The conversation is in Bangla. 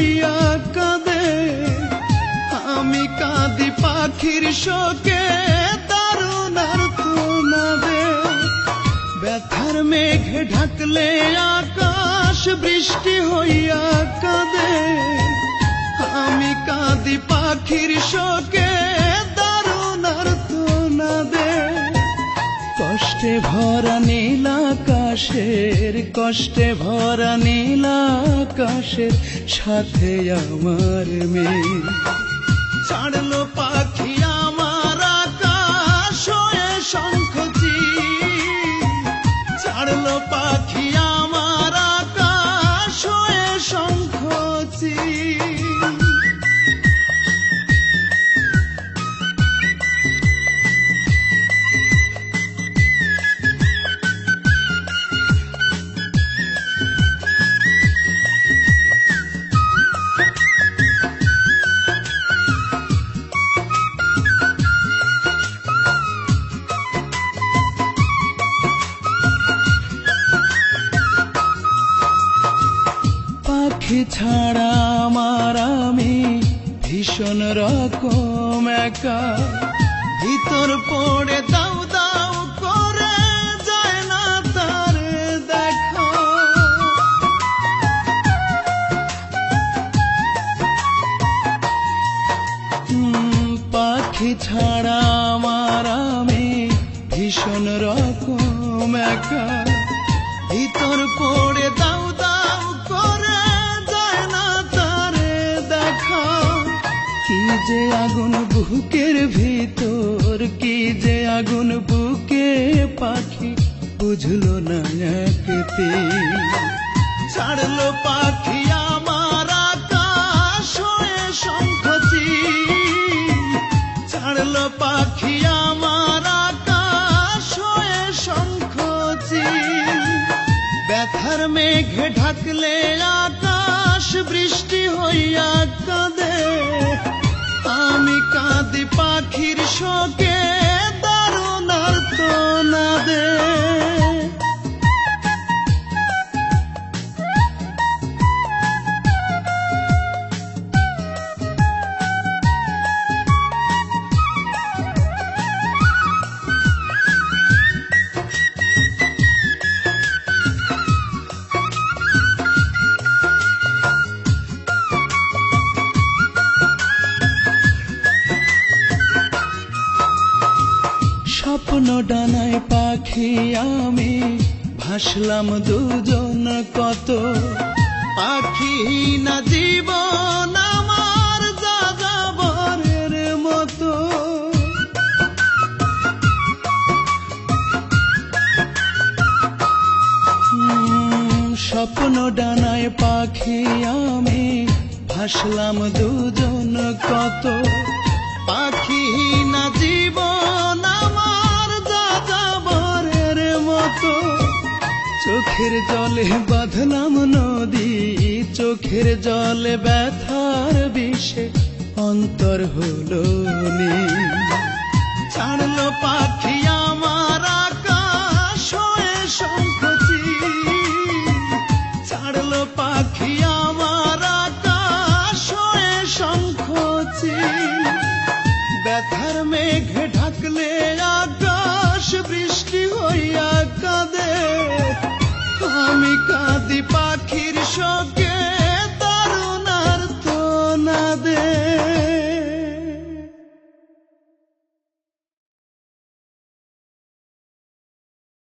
হইয়া কাঁদে, আমি কাঁদি পাখির শোকে দারুণ আর্তনাদে। ব্যথার মেঘ ঢাকলে আকাশ বৃষ্টি হইয়া কাঁদে, আমি কাঁদি পাখির শোকে দারুণ আর্তনাদে। কষ্টে ভরা নীল আকাশের, কষ্টে ভরা নীল আকাশের সাথে আমার মেয়ে। ছাড়লো পাখি আমার আকাশ হয়ে শঙ্খচি, ছাড়লো পাখি আমার আকাশ হয়ে শঙ্খচি। পাখি ছাড়া আমার আমি ভীষণ রকম একা, ভিতর পড়ে দাউ দাউ করে যায় না তার দেখা। পাখি ছাড়া আমার আমি ভীষণ রকম একা, ভিতর পড়ে দাউ দাউ করে যায় না তার দেখা। কি যে আগুন বুকের ভিতর, কি যে আগুন বুকে, পাখি বুঝলো না একতে। ছাড়লো পাখি আমার আকাশ হয়ে শঙ্খচি, ছাড়লো পাখি আমার আকাশ হয়ে শঙ্খচি। ব্যথার মেঘে ঢাকলে আকাশ বৃষ্টি হইয়া কাঁদে, আমি কাঁদি পাখির শোকে দারুণ আর্তনাদে। স্বপ্ন ডানায় পাখি আমি ভাসলাম দুজন কত, পাখি না জীবন আমার যাযাবরের মতো। স্বপ্ন ডানায় পাখি আমি ভাসলাম দুজন কত, পাখি না জীবন আমার যাযাবরের মতো। চোখের জলে বাঁধলাম নদী, চোখের জলে ব্যথার বিষে অন্তর হলো নীল। ছাড়লো পাখি